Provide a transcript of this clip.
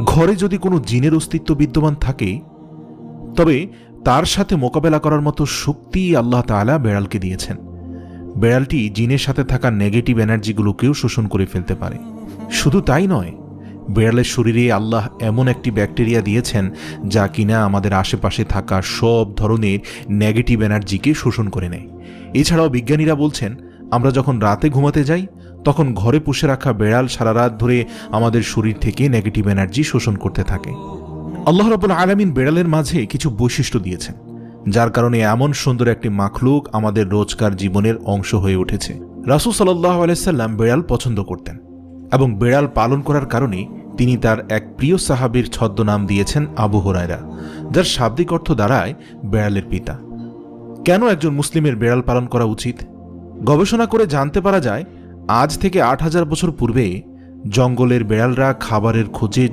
ঘরে যদি কোনো জিনের অস্তিত্ব বিদ্যমান থাকে তবে তার সাথে মোকাবেলা করার মতো শক্তি আল্লাহ তাআলা বেড়ালকে দিয়েছেন। বেড়ালটি জিনের সাথে থাকা নেগেটিভ এনার্জিগুলোকেও শোষণ করে ফেলতে পারে। শুধু তাই নয়, বেড়ালের শরীরে আল্লাহ এমন একটি ব্যাকটেরিয়া দিয়েছেন যা কিনা আমাদের আশেপাশে থাকা সব ধরনের নেগেটিভ এনার্জিকে শোষণ করে নেয়। এছাড়াও বিজ্ঞানীরা বলছেন, আমরা যখন রাতে ঘুমাতে যাই তখন ঘরে পুষে রাখা বেড়াল সারা রাত ধরে আমাদের শরীর থেকে নেগেটিভ এনার্জি শোষণ করতে থাকে। আল্লাহ রাব্বুল আলামিন বেড়ালের মাঝে কিছু বৈশিষ্ট্য দিয়েছেন যার কারণে এমন সুন্দর একটি মাখলুক আমাদের রোজকার জীবনের অংশ হয়ে উঠেছে। রাসূল সাল্লাল্লাহু আলাইহি সাল্লাম বেড়াল পছন্দ করতেন এবং বেড়াল পালন করার কারণে তিনি তার এক প্রিয় সাহাবীর ছদ্মনাম দিয়েছেন আবু হুরায়রা, যার শাব্দিক অর্থ দাঁড়ায় বেড়ালের পিতা। কেন একজন মুসলিমের বেড়াল পালন করা উচিত? গবেষণা করে জানতে পারা যায়, আজ থেকে ৮,০০০ বছর পূর্বে জঙ্গলের বেড়ালরা খাবারের খোঁজে